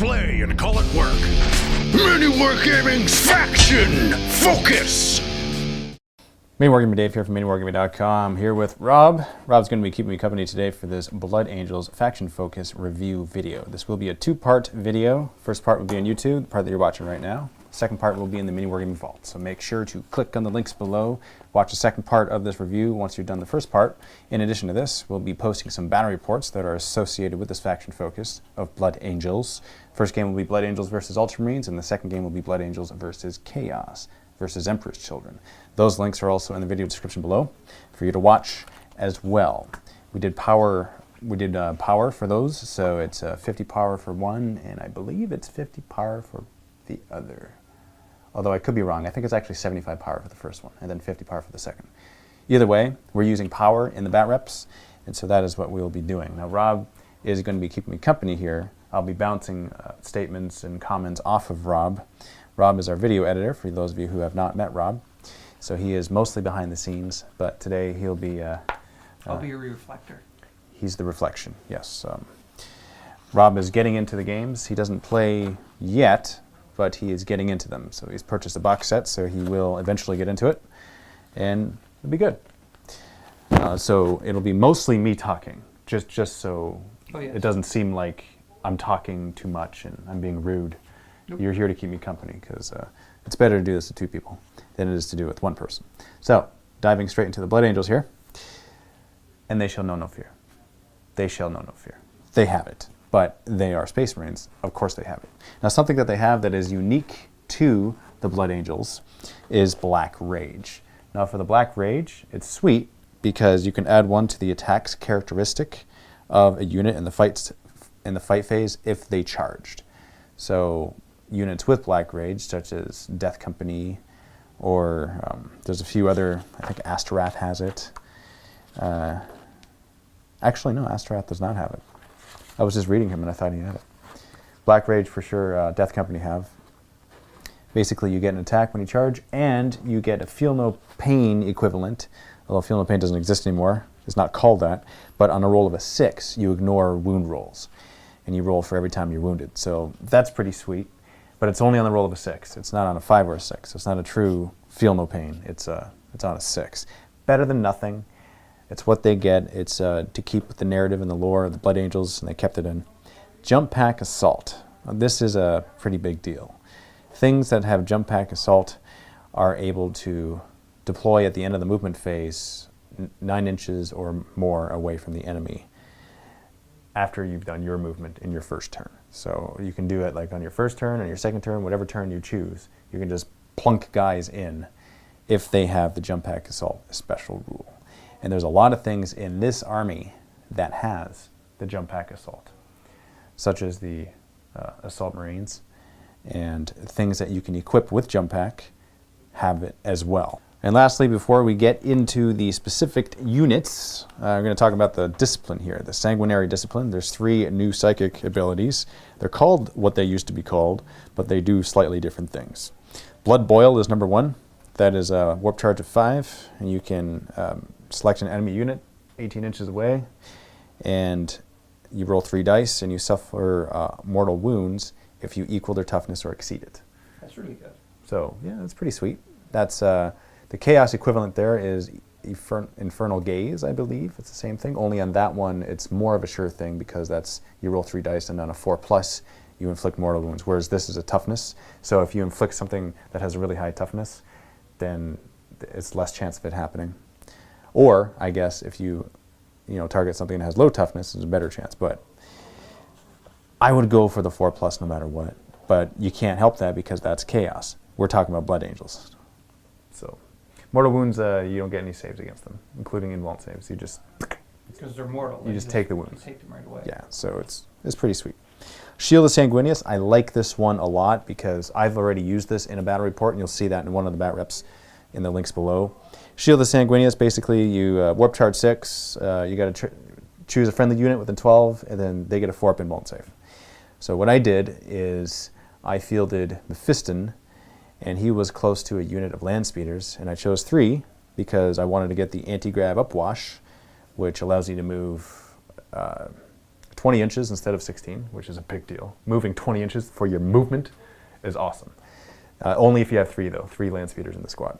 play and call it work. MiniWarGaming's Faction Focus! MiniWarGaming Dave here from MiniWarGaming.com, here with Rob. Rob's going to be keeping me company today for this Blood Angels Faction Focus review video. This will be a two-part video. First part will be on YouTube, the part that you're watching right now. Second part will be in the MiniWarGaming Vault. So make sure to click on the links below. Watch the second part of this review once you've done the first part. In addition to this, we'll be posting some battle reports that are associated with this faction focus of Blood Angels. First game will be Blood Angels versus Ultramarines, and the second game will be Blood Angels versus Chaos versus Emperor's Children. Those links are also in the video description below for you to watch as well. We did power for those, so it's 50 power for one, and I believe it's 50 power for the other. Although I could be wrong. I think it's actually 75 power for the first one, and then 50 power for the second. Either way, we're using power in the bat reps, and so that is what we'll be doing. Now, Rob is going to be keeping me company here. I'll be bouncing statements and comments off of Rob. Rob is our video editor, for those of you who have not met Rob. So he is mostly behind the scenes, but today he'll be... I'll be a reflector. He's the reflection, yes. Rob is getting into the games. He doesn't play yet, but he is getting into them. So he's purchased a box set, so he will eventually get into it, and it'll be good. So it'll be mostly me talking, just so it doesn't seem like I'm talking too much and I'm being rude. Nope. You're here to keep me company, because it's better to do this with two people than it is to do it with one person. So, diving straight into the Blood Angels here. And they shall know no fear. They shall know no fear. They have it. But they are Space Marines. Of course they have it. Now, something that they have that is unique to the Blood Angels is Black Rage. Now, for the Black Rage, it's sweet because you can add one to the attack's characteristic of a unit in the fight phase if they charged. So, units with Black Rage, such as Death Company, or there's a few other, I think Astorath has it. Actually, no, Astorath does not have it. I was just reading him and I thought he had it. Black Rage for sure, Death Company have. Basically, you get an attack when you charge, and you get a Feel No Pain equivalent. Although Feel No Pain doesn't exist anymore, it's not called that. But on a roll of a 6, you ignore wound rolls. And you roll for every time you're wounded. So that's pretty sweet. But it's only on the roll of a 6. It's not on a 5 or a 6. It's not a true Feel No Pain. It's on a 6. Better than nothing. It's what they get. It's to keep with the narrative and the lore of the Blood Angels, and they kept it in. Jump Pack Assault. Now, this is a pretty big deal. Things that have Jump Pack Assault are able to deploy at the end of the movement phase 9 inches or more away from the enemy after you've done your movement in your first turn. So you can do it like on your first turn, on your second turn, whatever turn you choose. You can just plunk guys in if they have the Jump Pack Assault special rule. And there's a lot of things in this army that has the Jump Pack Assault, such as the Assault Marines, and things that you can equip with Jump Pack have it as well. And lastly, before we get into the specific units, we're going to talk about the discipline here, the Sanguinary discipline. There's 3 new psychic abilities. They're called what they used to be called, but they do slightly different things. Blood Boil is number 1. That is a warp charge of 5, and you can select an enemy unit 18 inches away, and you roll 3 dice, and you suffer mortal wounds if you equal their toughness or exceed it. That's really good. So, yeah, that's pretty sweet. That's the Chaos equivalent there is Infernal Gaze, I believe. It's the same thing, only on that one it's more of a sure thing because that's you roll 3 dice, and on a 4+ you inflict mortal wounds, whereas this is a toughness. So if you inflict something that has a really high toughness, then it's less chance of it happening. Or, I guess, if you target something that has low toughness, there's a better chance. But I would go for the 4+ no matter what. But you can't help that because that's Chaos. We're talking about Blood Angels. So, mortal wounds, you don't get any saves against them, including invuln saves. You just... Because they're mortal. You just take the wounds. You take them right away. Yeah, so it's pretty sweet. Shield of Sanguinius, I like this one a lot because I've already used this in a battle report, and you'll see that in one of the bat reps in the links below. Shield of Sanguinius, basically you warp charge 6, you got to choose a friendly unit within 12, and then they get a 4-up invuln save. So what I did is I fielded Mephiston, and he was close to a unit of land speeders, and I chose 3 because I wanted to get the anti-grav upwash, which allows you to move 20 inches instead of 16, which is a big deal. Moving 20 inches for your movement is awesome. Only if you have 3, though. 3 land speeders in the squad.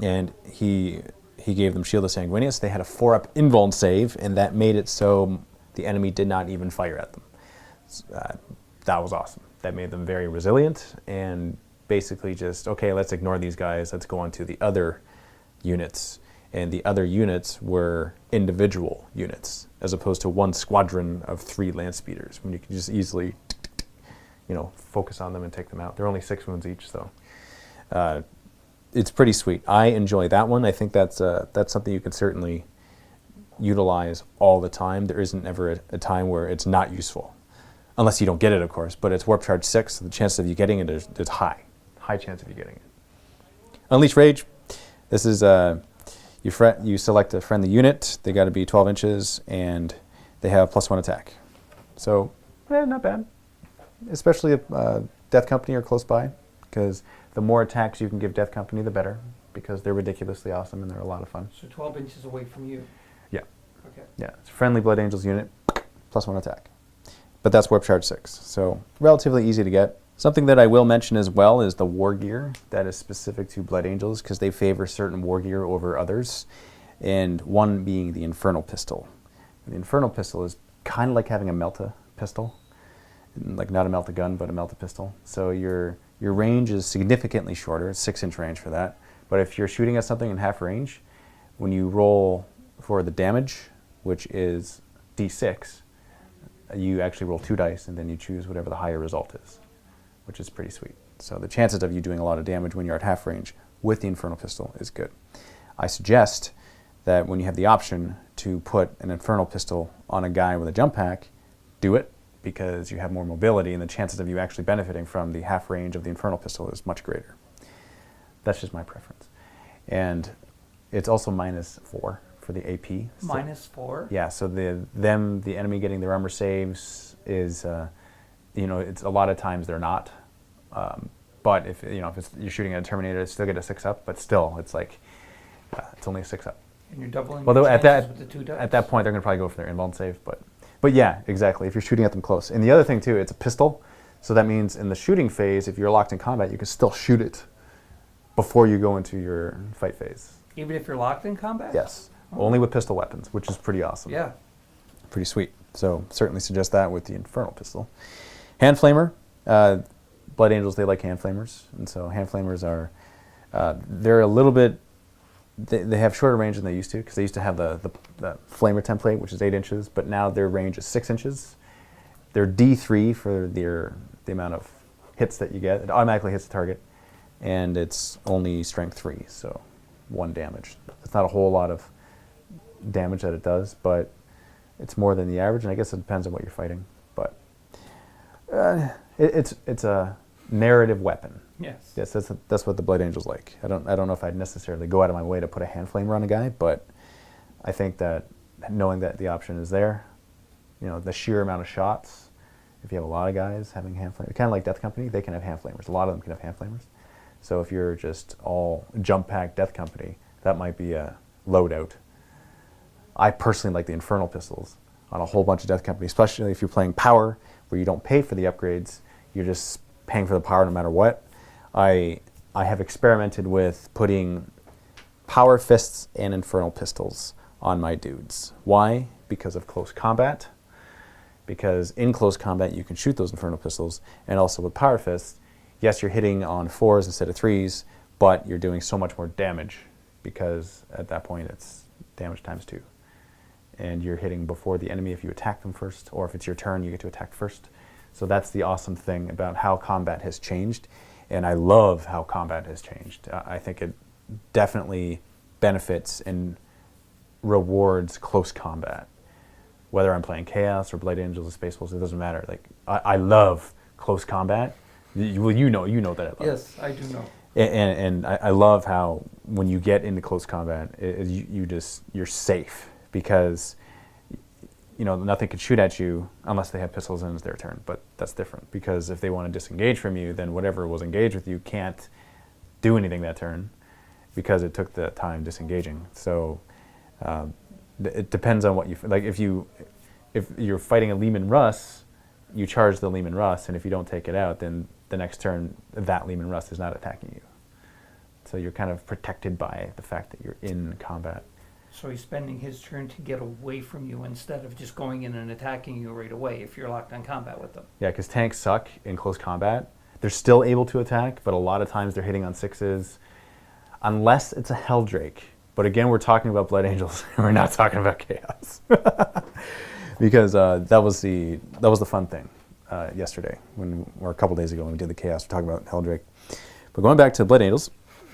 And he gave them Shield of Sanguinius. They had a 4-up invuln save, and that made it so the enemy did not even fire at them. That was awesome. That made them very resilient, and basically just, okay, let's ignore these guys. Let's go on to the other units. And the other units were individual units, as opposed to one squadron of 3 land speeders, when you can just easily, focus on them and take them out. They're only 6 wounds each, so it's pretty sweet. I enjoy that one. I think that's something you can certainly utilize all the time. There isn't ever a time where it's not useful, unless you don't get it, of course. But it's Warp Charge 6, so the chance of you getting it is high. High chance of you getting it. Unleash Rage. This is you select a friendly unit. They got to be 12 inches, and they have +1 attack. So, not bad. Especially if Death Company are close by, because the more attacks you can give Death Company, the better, because they're ridiculously awesome and they're a lot of fun. So 12 inches away from you. Yeah. Okay. Yeah, it's a friendly Blood Angels unit, +1 attack. But that's Warp Charge 6, so relatively easy to get. Something that I will mention as well is the war gear that is specific to Blood Angels, because they favor certain war gear over others, and one being the Infernal Pistol. The Infernal Pistol is kind of like having a Melta pistol, like not a Melta gun, but a Melta pistol. So your range is significantly shorter. It's 6-inch range for that. But if you're shooting at something in half range, when you roll for the damage, which is D6, you actually roll 2 dice, and then you choose whatever the higher result is, which is pretty sweet. So the chances of you doing a lot of damage when you're at half range with the Infernal Pistol is good. I suggest that when you have the option to put an Infernal Pistol on a guy with a jump pack, do it, because you have more mobility, and the chances of you actually benefiting from the half range of the Infernal Pistol is much greater. That's just my preference. And it's also -4 for the AP. So, -4? yeah, so the enemy getting their armor saves is, it's a lot of times they're not. But if you're shooting at a Terminator, it's still get a 6-up, but still, it's like, it's only a 6-up. And you're doubling Although your at chances with the 2 dice? At that point, they're going to probably go for their invuln save, but yeah, exactly. If you're shooting at them close. And the other thing, too, it's a pistol. So that means in the shooting phase, if you're locked in combat, you can still shoot it before you go into your fight phase. Even if you're locked in combat? Yes. Only with pistol weapons, which is pretty awesome. Yeah. Pretty sweet. So certainly suggest that with the Infernal Pistol. Hand Flamer. Blood Angels, they like Hand Flamers. And so Hand Flamers are, they're a little bit, they have shorter range than they used to, because they used to have the Flamer template, which is 8 inches, but now their range is 6 inches. They're D3 for the amount of hits that you get. It automatically hits the target, and it's only strength 3, so 1 damage. It's not a whole lot of damage that it does, but it's more than the average, and I guess it depends on what you're fighting. But it's a narrative weapon. Yes. Yes, that's what the Blood Angels like. I don't know if I'd necessarily go out of my way to put a Hand Flamer on a guy, but I think that knowing that the option is there, the sheer amount of shots, if you have a lot of guys having Hand Flamers, kind of like Death Company, they can have Hand Flamers. A lot of them can have Hand Flamers. So if you're just all jump pack Death Company, that might be a loadout. I personally like the Infernal Pistols on a whole bunch of Death Company, especially if you're playing Power, where you don't pay for the upgrades, you're just paying for the power no matter what. I have experimented with putting Power Fists and Infernal Pistols on my dudes. Why? Because of close combat. Because in close combat you can shoot those Infernal Pistols, and also with Power Fists, yes, you're hitting on 4s instead of 3s, but you're doing so much more damage, because at that point it's damage times 2. And you're hitting before the enemy if you attack them first, or if it's your turn, you get to attack first. So that's the awesome thing about how combat has changed, and I love how combat has changed. I think it definitely benefits and rewards close combat. Whether I'm playing Chaos or Blood Angels or Space Wolves, it doesn't matter. Like I love close combat. You know that I love. Yes, I do know. And I love how when you get into close combat, you're safe, because nothing can shoot at you unless they have pistols and it's their turn. But that's different, because if they want to disengage from you, then whatever was engaged with you can't do anything that turn, because it took the time disengaging. So it depends on what you like. If you if you're fighting a Lehman Russ, you charge the Lehman Russ, and if you don't take it out, then the next turn that Lehman Russ is not attacking you. So you're kind of protected by the fact that you're in combat. So he's spending his turn to get away from you instead of just going in and attacking you right away if you're locked on combat with them. Yeah, because tanks suck in close combat. They're still able to attack, but a lot of times they're hitting on 6s, unless it's a Helldrake. But again, we're talking about Blood Angels, and we're not talking about Chaos. Because that was the fun thing yesterday, or a couple days ago when we did the Chaos. We're talking about Helldrake. But going back to Blood Angels,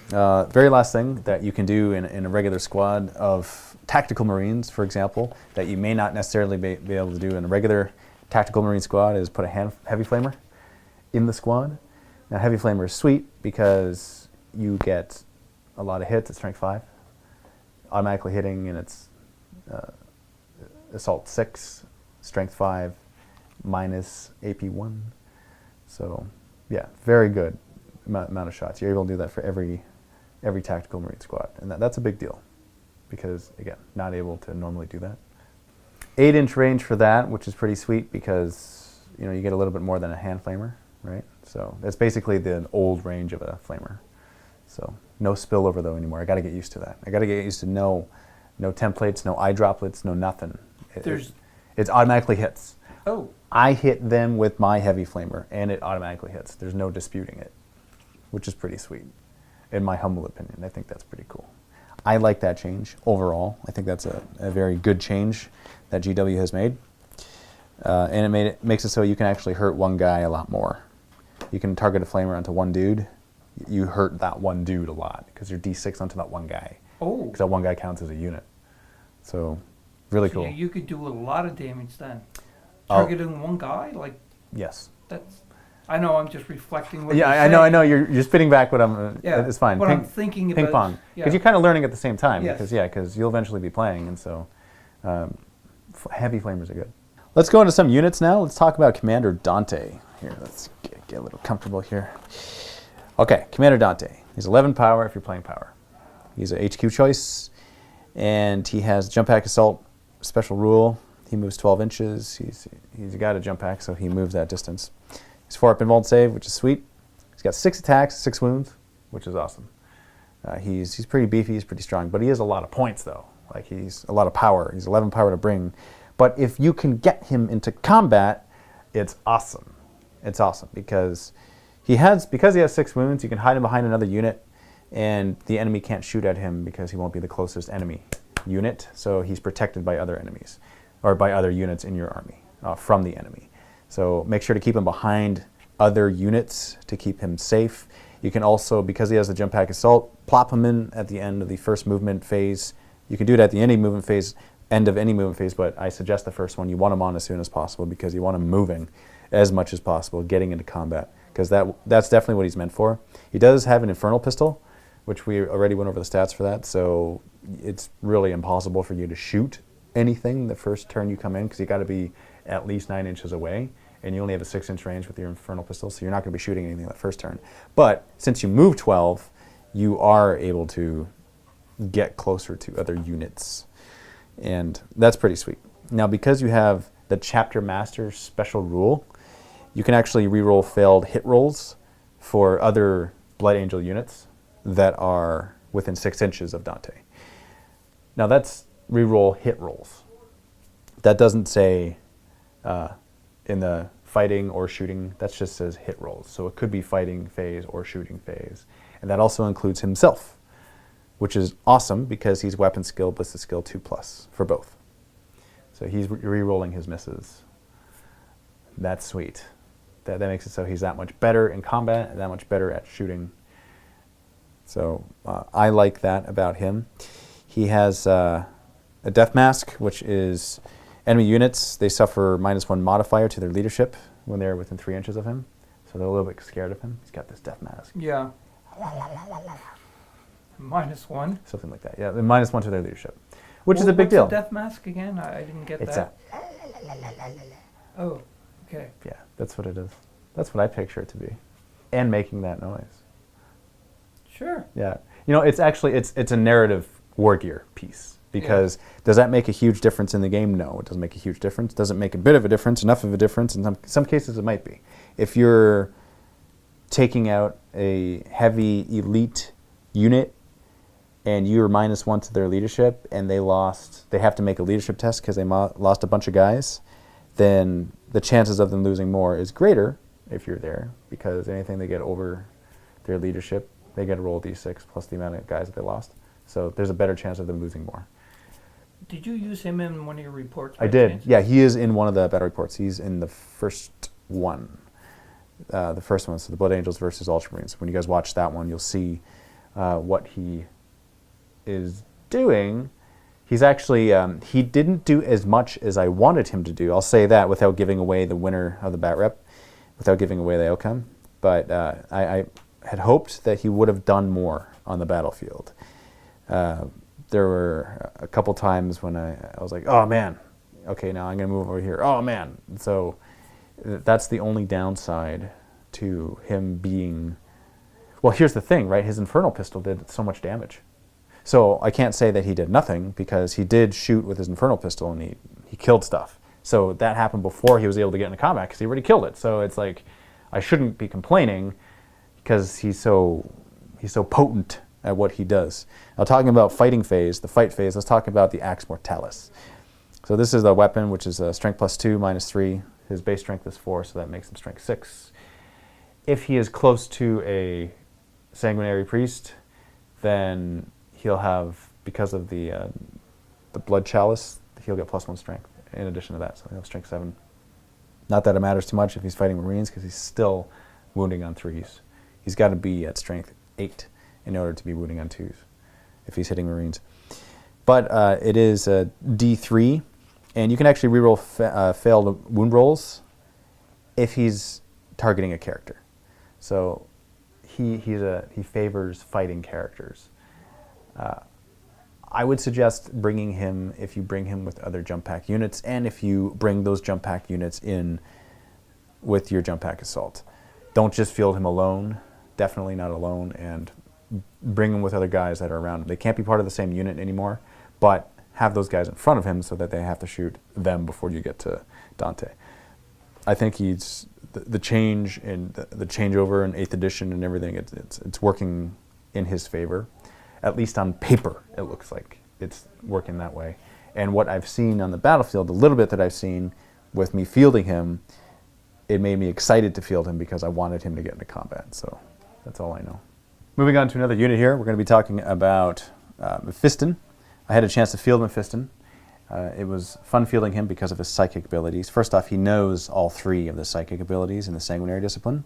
very last thing that you can do in a regular squad of tactical Marines, for example, that you may not necessarily be able to do in a regular tactical Marine squad is put a heavy flamer in the squad. Now, heavy flamer is sweet because you get a lot of hits at strength 5, automatically hitting, and it's assault 6, strength 5, minus AP 1. So, yeah, very good amount of shots. You're able to do that for every tactical Marine squad, and that's a big deal because, again, not able to normally do that. 8-inch range for that, which is pretty sweet because you get a little bit more than a hand flamer, right? So that's basically the old range of a flamer. So no spillover though anymore. I got to get used to that. I got to get used to no templates, no eye droplets, no nothing. It's automatically hits. Oh. I hit them with my heavy flamer, and it automatically hits. There's no disputing it, which is pretty sweet. In my humble opinion, I think that's pretty cool. I like that change overall. I think that's a very good change that GW has made. And it makes it so you can actually hurt one guy a lot more. You can target a flamer onto one dude. You hurt that one dude a lot because you're D6 onto that one guy. Oh. Because that one guy counts as a unit. So, really cool. Yeah, you could do a lot of damage then. Targeting one guy? Like, yes. that's... I know, I'm just reflecting what yeah, you're I saying. know. You're spitting back what I'm... Yeah, it's fine. what I'm thinking about... Ping pong. Because Yeah. you're kind of learning at the same time. Yes. Because you'll eventually be playing, and so heavy flamers are good. Let's go into some units now. Let's talk about Commander Dante. Here, let's get a little comfortable here. Okay, Commander Dante. He's 11 power if you're playing power. He's a HQ choice, and he has jump pack assault special rule. He moves 12 inches. He's got a jump pack, so he moves that distance. He's 4-up invuln save, which is sweet. He's got 6 attacks, 6 wounds, which is awesome. He's pretty beefy, he's pretty strong, but he has a lot of points though. Like he's a lot of power. He's 11 power to bring. But if you can get him into combat, it's awesome. It's awesome because he has 6 wounds, you can hide him behind another unit, and the enemy can't shoot at him because he won't be the closest enemy unit. So he's protected by other enemies, or by other units in your army from the enemy. So make sure to keep him behind other units to keep him safe. You can also, because he has the jump pack assault, plop him in at the end of the first movement phase. You can do it at the end of any movement phase, but I suggest the first one. You want him on as soon as possible because you want him moving as much as possible, getting into combat, because that's definitely what he's meant for. He does have an Infernal Pistol, which we already went over the stats for that, so it's really impossible for you to shoot anything the first turn you come in because you got to be at least 9 inches away, and you only have a 6-inch range with your Infernal Pistol, so you're not going to be shooting anything that first turn. But since you move 12, you are able to get closer to other units, and that's pretty sweet. Now, because you have the Chapter Master special rule, you can actually reroll failed hit rolls for other Blood Angel units that are within 6 inches of Dante. Now, that's reroll hit rolls. That doesn't say in the fighting or shooting, that just says hit rolls. So it could be fighting phase or shooting phase. And that also includes himself, which is awesome because he's weapon skill, ballistic skill 2+ for both. So he's re-rolling his misses. That's sweet. That makes it so he's that much better in combat and that much better at shooting. So I like that about him. He has a Death Mask, which is enemy units, they suffer -1 modifier to their leadership when they're within 3 inches of him. So they're a little bit scared of him. He's got this Death Mask. Yeah. -1. Something like that. Yeah, the -1 to their leadership, which is a big deal. What's the death mask again? I didn't get that. Oh, okay. Yeah, that's what it is. That's what I picture it to be. And making that noise. Sure. Yeah. It's actually, it's a narrative war gear piece. because does that make a huge difference in the game? No, it doesn't make a huge difference. Does it make a bit of a difference, enough of a difference? In some cases it might be. If you're taking out a heavy elite unit and you're -1 to their leadership and they have to make a leadership test because they lost a bunch of guys, then the chances of them losing more is greater if you're there, because anything they get over their leadership, they get a roll d6 plus the amount of guys that they lost. So there's a better chance of them losing more. Did you use him in one of your reports? I did. Yeah, he is in one of the battle reports. He's in the first one. The first one, so the Blood Angels versus Ultramarines. When you guys watch that one, you'll see what he is doing. He's actually, he didn't do as much as I wanted him to do. I'll say that without giving away the winner of the bat rep, without giving away the outcome. But I had hoped that he would have done more on the battlefield. There were a couple times when I was like, oh man, okay, now I'm going to move over here. Oh man. So that's the only downside to him being, well, here's the thing, right? His Infernal Pistol did so much damage. So I can't say that he did nothing, because he did shoot with his Infernal Pistol and he killed stuff. So that happened before he was able to get into combat, because he already killed it. So it's like, I shouldn't be complaining because he's so potent at what he does. Now, talking about fighting phase, the fight phase, let's talk about the Axe Mortalis. So this is the weapon, which is strength +2, -3. His base strength is 4, so that makes him strength 6. If he is close to a Sanguinary Priest, then he'll have, because of the Blood Chalice, he'll get +1 strength in addition to that, so he'll have strength 7. Not that it matters too much if he's fighting Marines, because he's still wounding on 3s. He's got to be at strength 8 in order to be wounding on 2s if he's hitting Marines. But it is a D3, and you can actually reroll failed wound rolls if he's targeting a character. So he favors fighting characters. I would suggest bringing him, if you bring him with other jump pack units, and if you bring those jump pack units in with your jump pack assault. Don't just field him alone, definitely not alone, and bring him with other guys that are around him. They can't be part of the same unit anymore, but have those guys in front of him so that they have to shoot them before you get to Dante. I think he's the change in the changeover in 8th edition and everything. It's working in his favor. At least on paper, it looks like it's working that way. And what I've seen on the battlefield, the little bit that I've seen with me fielding him, it made me excited to field him because I wanted him to get into combat. So that's all I know. Moving on to another unit here, we're going to be talking about Mephiston. I had a chance to field Mephiston. It was fun fielding him because of his psychic abilities. First off, he knows all 3 of the psychic abilities in the Sanguinary discipline,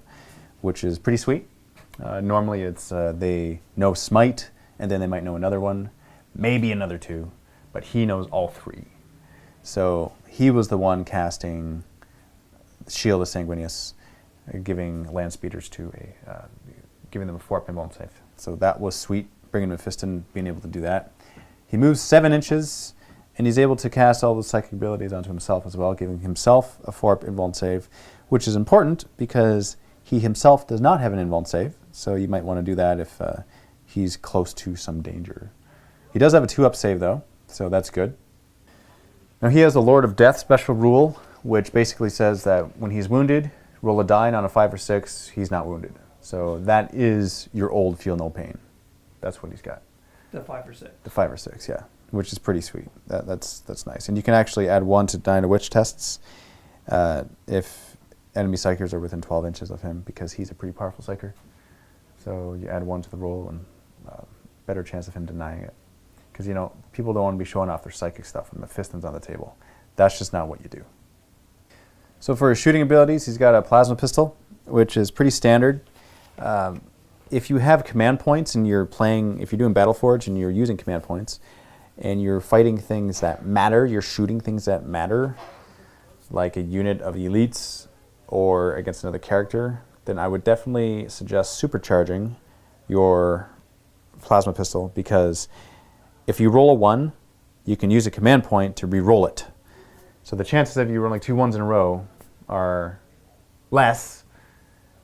which is pretty sweet. Normally it's they know Smite, and then they might know another one, maybe another 2, but he knows all 3. So he was the one casting Shield of Sanguinius, giving land speeders to giving them a 4-up invuln save. So that was sweet, bringing Mephiston, being able to do that. He moves 7 inches, and he's able to cast all the psychic abilities onto himself as well, giving himself a 4-up invuln save, which is important because he himself does not have an invuln save, so you might want to do that if he's close to some danger. He does have a 2-up save though, so that's good. Now he has a Lord of Death special rule, which basically says that when he's wounded, roll a die, and on a 5 or 6, he's not wounded. So that is your old Feel No Pain. That's what he's got. The 5 or 6. The 5 or 6, yeah, which is pretty sweet. That's nice. And you can actually add 1 to Dine to Witch tests if enemy psychers are within 12 inches of him, because he's a pretty powerful psyker. So you add 1 to the roll, and better chance of him denying it. Because, you know, people don't want to be showing off their psychic stuff when Mephiston's on the table. That's just not what you do. So for his shooting abilities, he's got a plasma pistol, which is pretty standard. If you have command points and you're playing, if you're doing Battleforge and you're using command points, and you're fighting things that matter, you're shooting things that matter, like a unit of elites or against another character, then I would definitely suggest supercharging your plasma pistol, because if you roll a 1, you can use a command point to re-roll it. So the chances of you rolling 2 1s in a row are less,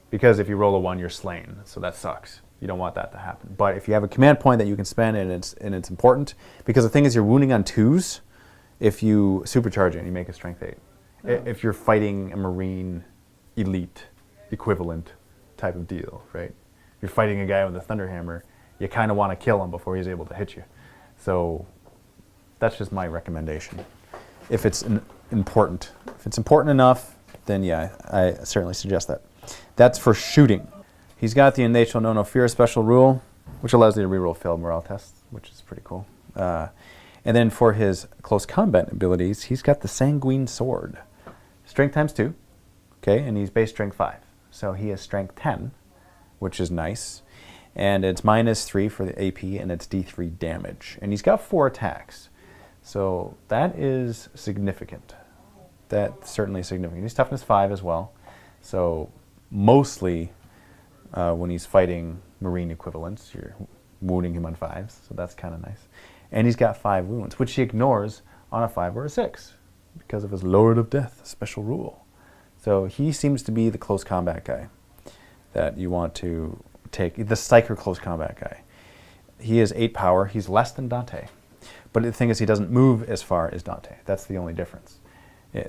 because if you roll a 1, you're slain. So that sucks. You don't want that to happen. But if you have a command point that you can spend and it's important, because the thing is you're wounding on 2s if you supercharge it and you make a strength 8. If you're fighting a Marine elite equivalent type of deal, right? If you're fighting a guy with a Thunderhammer, you kind of want to kill him before he's able to hit you. So that's just my recommendation. If it's important. If it's important enough, then yeah, I certainly suggest that. That's for shooting. He's got the Innate Know No Fear special rule, which allows you to reroll failed morale tests, which is pretty cool. And then for his close combat abilities, he's got the Sanguine sword. Strength times 2, okay, and he's base strength 5. So he has strength 10, which is nice. And it's -3 for the AP, and it's D3 damage. And he's got 4 attacks. So that is significant. That's certainly significant. He's toughness 5 as well. So mostly when he's fighting Marine equivalents, you're wounding him on 5s. So that's kind of nice. And he's got 5 wounds, which he ignores on a 5 or a 6 because of his Lord of Death special rule. So he seems to be the close combat guy that you want to take, the Psyker close combat guy. He is 8 power. He's less than Dante. But the thing is, he doesn't move as far as Dante. That's the only difference.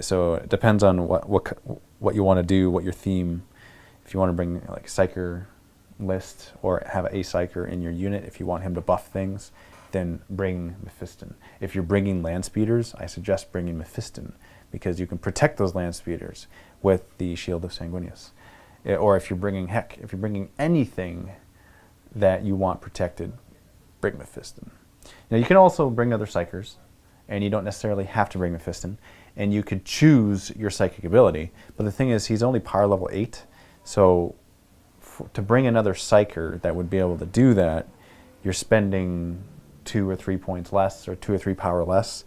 So it depends on what you want to do, what your theme. If you want to bring like Psyker list or have a Psyker in your unit, if you want him to buff things, then bring Mephiston. If you're bringing land speeders, I suggest bringing Mephiston because you can protect those land speeders with the Shield of Sanguinius. Or if you're bringing, heck, if you're bringing anything that you want protected, bring Mephiston. Now you can also bring other Psykers, and you don't necessarily have to bring Mephiston, and you could choose your psychic ability, but the thing is he's only power level 8, so to bring another Psyker that would be able to do that, you're spending 2 or 3 points less, or 2 or 3 power less,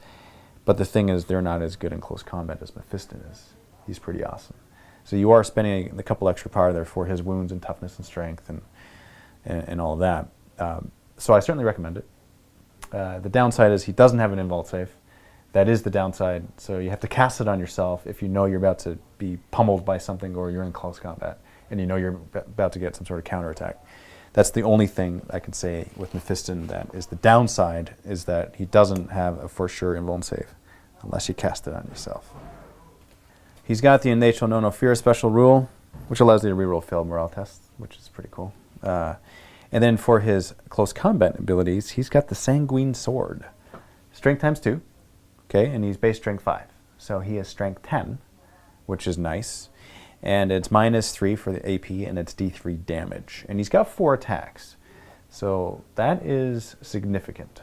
but the thing is they're not as good in close combat as Mephiston is. He's pretty awesome. So you are spending a couple extra power there for his wounds and toughness and strength and all of that. So I certainly recommend it. The downside is he doesn't have an invult save. That is the downside. So you have to cast it on yourself if you know you're about to be pummeled by something or you're in close combat and you know you're about to get some sort of counterattack. That's the only thing I can say with Mephiston that is the downside, is that he doesn't have a for sure invuln save unless you cast it on yourself. He's got the Innate Know No Fear special rule, which allows you to reroll failed morale tests, which is pretty cool. And then for his close combat abilities, he's got the Sanguine sword. Strength times 2, okay, and he's base strength 5. So he has strength 10, which is nice. And it's -3 for the AP, and it's D3 damage. And he's got 4 attacks. So that is significant.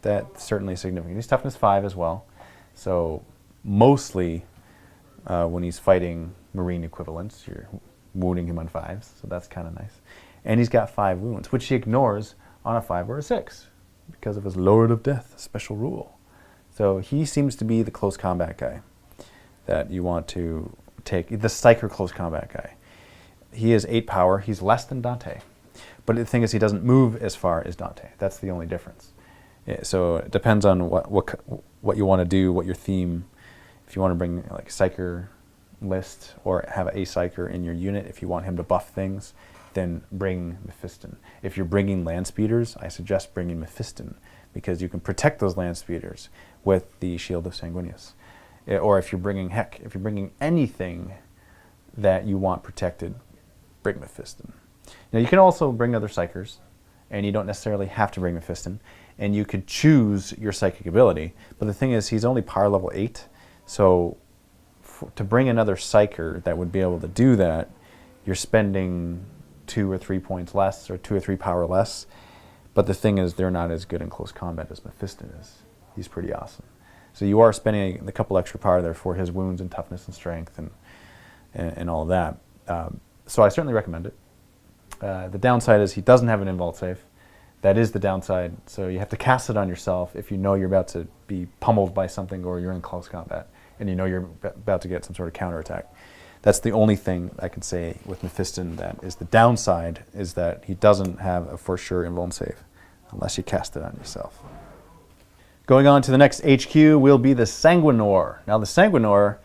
That's certainly significant. He's toughness 5 as well. So mostly when he's fighting Marine equivalents, you're wounding him on 5s. So that's kind of nice. And he's got 5 wounds, which he ignores on a 5 or a 6 because of his Lord of Death special rule. So he seems to be the close combat guy that you want to take, the Psyker close combat guy. He is 8 power. He's less than Dante. But the thing is, he doesn't move as far as Dante. That's the only difference. So it depends on what you want to do, what your theme. If you want to bring like Psyker list or have a Psyker in your unit, if you want him to buff things, then bring Mephiston. If you're bringing land speeders, I suggest bringing Mephiston because you can protect those land speeders with the Shield of Sanguinius. Or if you're bringing, heck, if you're bringing anything that you want protected, bring Mephiston. Now you can also bring other Psykers, and you don't necessarily have to bring Mephiston, and you could choose your psychic ability, but the thing is he's only power level 8, so to bring another Psyker that would be able to do that, you're spending 2 or 3 points less, or 2 or 3 power less, but the thing is they're not as good in close combat as Mephiston is. He's pretty awesome. So you are spending a couple extra power there for his wounds and toughness and strength and all of that. So I certainly recommend it. The downside is he doesn't have an invult save. That is the downside. So you have to cast it on yourself if you know you're about to be pummeled by something or you're in close combat and you know you're about to get some sort of counterattack. That's the only thing I can say with Mephiston that is the downside, is that he doesn't have a for sure invuln save unless you cast it on yourself. Going on to the next HQ will be the Sanguinor. Now the Sanguinor,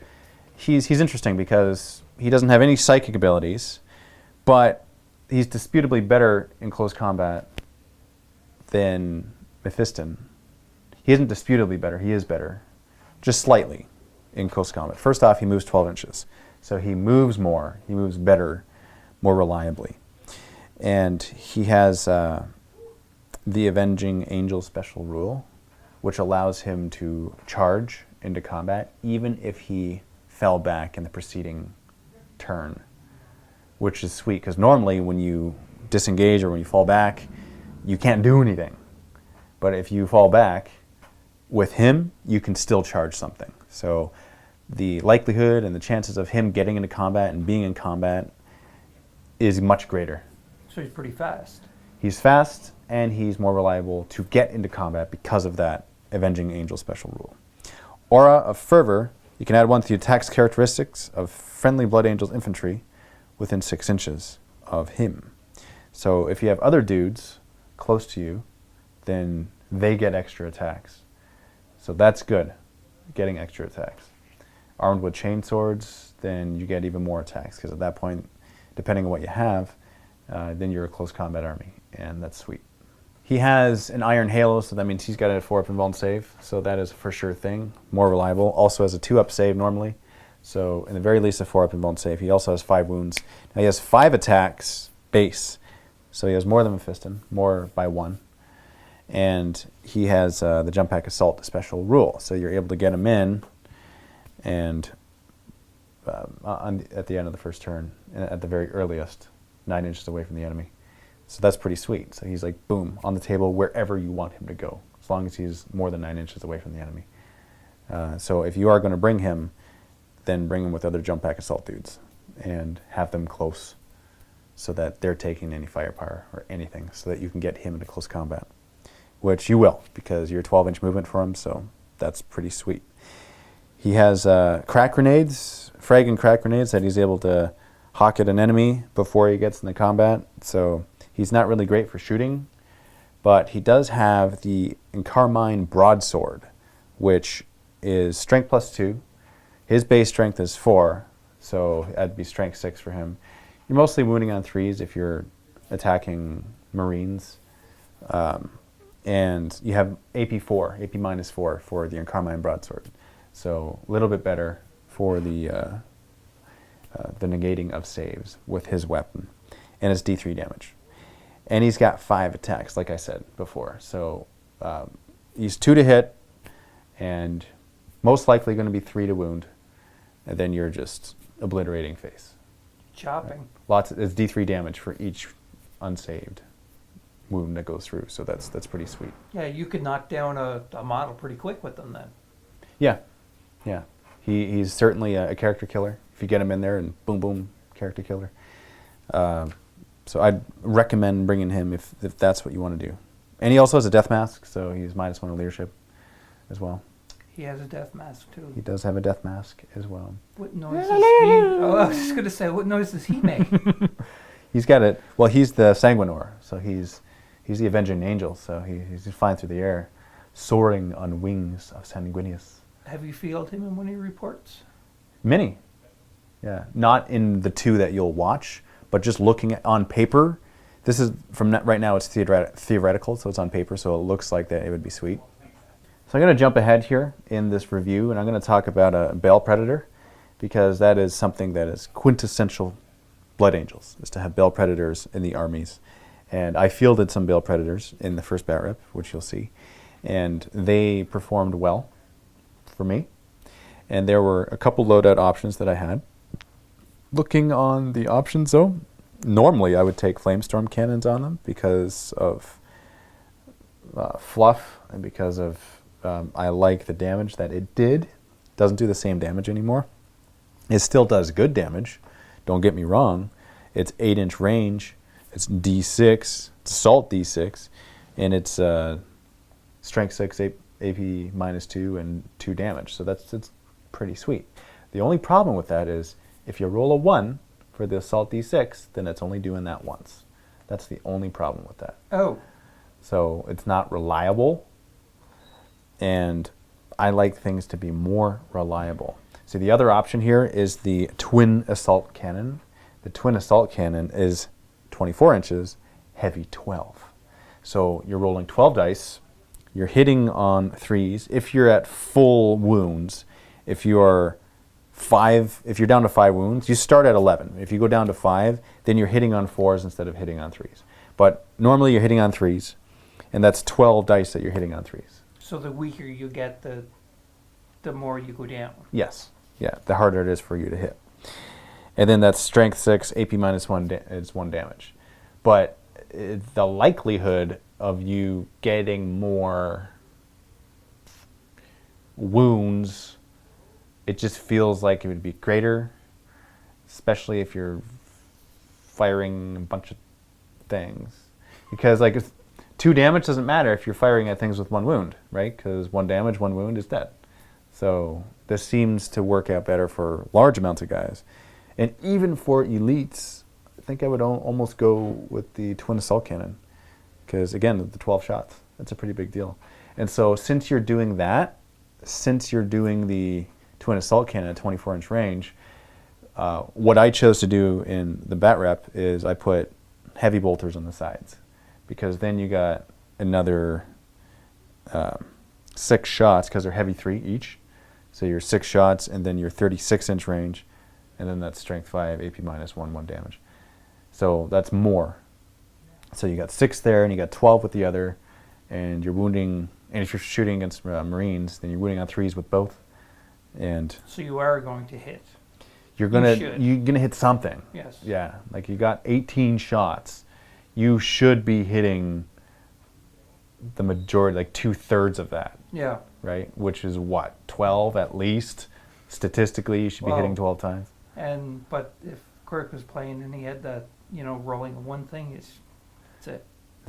he's interesting because he doesn't have any psychic abilities, but he's disputably better in close combat than Mephiston. He isn't disputably better, he is better. Just slightly in close combat. First off, he moves 12 inches. So he moves more, he moves better, more reliably. And he has the Avenging Angel special rule, which allows him to charge into combat even if he fell back in the preceding turn, which is sweet, because normally when you disengage or when you fall back, you can't do anything. But if you fall back, with him, you can still charge something. So the likelihood and the chances of him getting into combat and being in combat is much greater. So he's pretty fast. He's fast, and he's more reliable to get into combat because of that Avenging Angel special rule. Aura of Fervor, you can add one to the attack's characteristics of friendly Blood Angels infantry within 6 inches of him. So if you have other dudes close to you, then they get extra attacks. So that's good, getting extra attacks. Armed with chain swords, then you get even more attacks, because at that point, depending on what you have, then you're a close combat army, and that's sweet. He has an Iron Halo, so that means he's got a 4-up invuln save, so that is for sure thing, more reliable. Also has a 2-up save normally, so in the very least a 4-up invuln save. He also has 5 wounds. Now he has 5 attacks base, so he has more than Mephiston, more by 1. And he has the Jump Pack Assault special rule, so you're able to get him in and at the end of the first turn, at the very earliest, 9 inches away from the enemy. So that's pretty sweet. So he's like, boom, on the table wherever you want him to go, as long as he's more than 9 inches away from the enemy. So if you are going to bring him, then bring him with other Jump Pack Assault dudes and have them close so that they're taking any firepower or anything, so that you can get him into close combat, which you will, because you're 12-inch movement for him, so that's pretty sweet. He has crack grenades, frag and crack grenades that he's able to hawk at an enemy before he gets into combat, so he's not really great for shooting, but he does have the Encarmine Broadsword, which is strength +2. His base strength is 4, so that'd be strength 6 for him. You're mostly wounding on 3s if you're attacking Marines. And you have AP 4, AP -4 for the Encarmine Broadsword. So a little bit better for the negating of saves with his weapon. And it's D3 damage. And he's got 5 attacks, like I said before. So he's 2 to hit, and most likely going to be 3 to wound. And then you're just obliterating face. Chopping. Right? It's D3 damage for each unsaved wound that goes through, so that's pretty sweet. Yeah, you could knock down a model pretty quick with them then. Yeah, yeah. He's certainly a character killer. If you get him in there and boom, boom, character killer. So I'd recommend bringing him if that's what you want to do. And he also has a death mask, so he's -1 in leadership as well. He has a death mask too. He does have a death mask as well. What noise does he... Oh, I was just going to say, what noise does he make? He's got it. Well, he's the Sanguine, so he's the Avenging Angel, so he's flying through the air, soaring on wings of Sanguinius. Have you fielded him in one of your reports? Many. Yeah. Not in the 2 that you'll watch, but just looking at on paper. This is, from right now, it's theoretical, so it's on paper, so it looks like that it would be sweet. So I'm going to jump ahead here in this review, and I'm going to talk about a Baal Predator, because that is something that is quintessential Blood Angels, is to have Baal Predators in the armies. And I fielded some Baal Predators in the first bat rep, which you'll see, and they performed well for me. And there were a couple loadout options that I had. Looking on the options, though, normally I would take Flamestorm cannons on them because of fluff and because of I like the damage that it did. Doesn't do the same damage anymore. It still does good damage, don't get me wrong. It's 8-inch range, it's D6, it's Assault D6, and it's Strength 6, AP -2, and 2 damage. So it's pretty sweet. The only problem with that is if you roll a 1 for the Assault D6, then it's only doing that once. That's the only problem with that. Oh. So it's not reliable, and I like things to be more reliable. So the other option here is the Twin Assault Cannon. The Twin Assault Cannon is 24 inches, heavy 12. So you're rolling 12 dice, you're hitting on 3s. If you're at full wounds, if you're down to 5 wounds, you start at 11. If you go down to 5, then you're hitting on 4s instead of hitting on 3s. But normally you're hitting on 3s, and that's 12 dice that you're hitting on 3s. So the weaker you get, the more you go down. Yes. Yeah, the harder it is for you to hit. And then that's strength 6, AP minus 1 is 1 damage. But the likelihood of you getting more wounds, it just feels like it would be greater, especially if you're firing a bunch of things. Because like 2 damage doesn't matter if you're firing at things with 1 wound, right? Because 1 damage, 1 wound is dead. So this seems to work out better for large amounts of guys. And even for elites, I think I would almost go with the twin assault cannon. Because again, the 12 shots, that's a pretty big deal. And so since you're doing that, since you're doing the twin assault cannon at 24-inch range, what I chose to do in the bat rep is I put heavy bolters on the sides. Because then you got another 6 shots, because they're heavy 3 each. So you're 6 shots, and then your 36-inch range, and then that's strength 5, AP minus 1, 1 damage. So that's more. So you got 6 there, and you got 12 with the other, and you're wounding. And if you're shooting against Marines, then you're wounding on 3s with both. And so you are going to hit. You're gonna hit something. Yes. Yeah, like you got 18 shots. You should be hitting the majority, like 2/3 of that. Yeah. Right? Which is what, 12 at least? Statistically, you should be hitting 12 times. But if Quirk was playing and he had that, rolling one thing, that's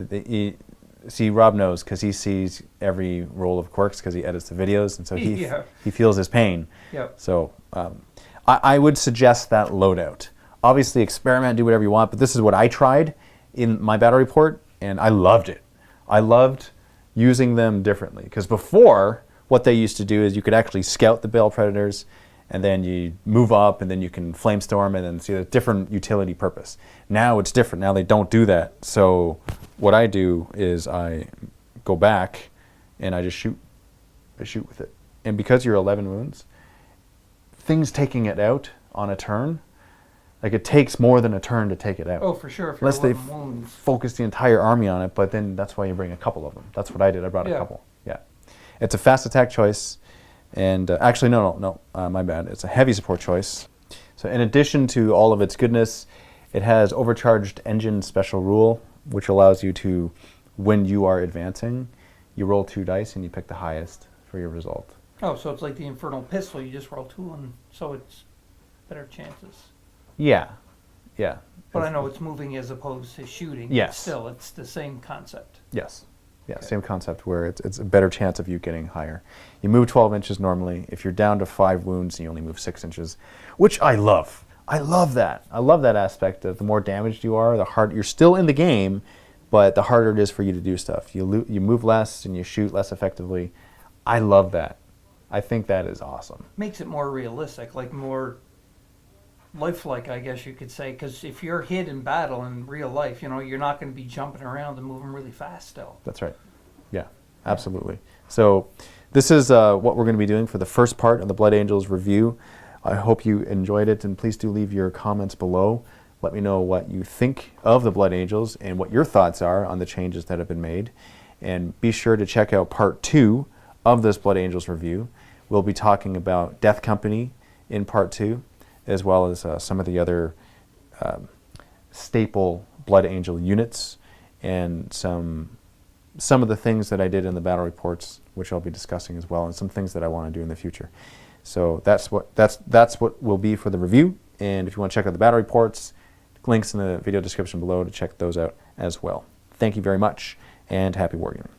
it. See, Rob knows because he sees every roll of Quirks because he edits the videos, and so he feels his pain. Yep. So I would suggest that loadout. Obviously, experiment, do whatever you want, but this is what I tried in my battle report, and I loved it. I loved using them differently because before, what they used to do is you could actually scout the Baal Predators, and then you move up, and then you can flamestorm, and then see a different utility purpose. Now it's different. Now they don't do that. So what I do is I go back, and I just shoot. I shoot with it. And because you're 11 wounds, things taking it out on a turn, like it takes more than a turn to take it out. Oh, for sure. If you're Unless they wounds. focus the entire army on it, but then that's why you bring a couple of them. That's what I did. I brought a couple. Yeah. It's a fast attack choice. And actually, no, my bad. It's a heavy support choice. So in addition to all of its goodness, it has overcharged engine special rule, which allows you to, when you are advancing, you roll 2 dice and you pick the highest for your result. Oh, so it's like the Infernal Pistol. You just roll 2, and so it's better chances. Yeah. But I know it's moving as opposed to shooting. Yes. But still, it's the same concept. Yes. Yeah, Okay. Same concept where it's a better chance of you getting higher. You move 12 inches normally. If you're down to 5 wounds, you only move 6 inches, which I love. I love that. I love that aspect of the more damaged you are, the harder you're still in the game, but the harder it is for you to do stuff. You move less and you shoot less effectively. I love that. I think that is awesome. Makes it more realistic, like more lifelike, I guess you could say, because if you're hit in battle in real life, you're not going to be jumping around and moving really fast still. That's right. Yeah, absolutely. So this is what we're going to be doing for the first part of the Blood Angels review. I hope you enjoyed it, and please do leave your comments below. Let me know what you think of the Blood Angels and what your thoughts are on the changes that have been made. And be sure to check out part 2 of this Blood Angels review. We'll be talking about Death Company in part 2, as well as some of the other staple Blood Angel units and some of the things that I did in the battle reports, which I'll be discussing as well, and some things that I want to do in the future. So that's what will be for the review. And if you want to check out the battle reports, links in the video description below to check those out as well. Thank you very much, and happy wargaming.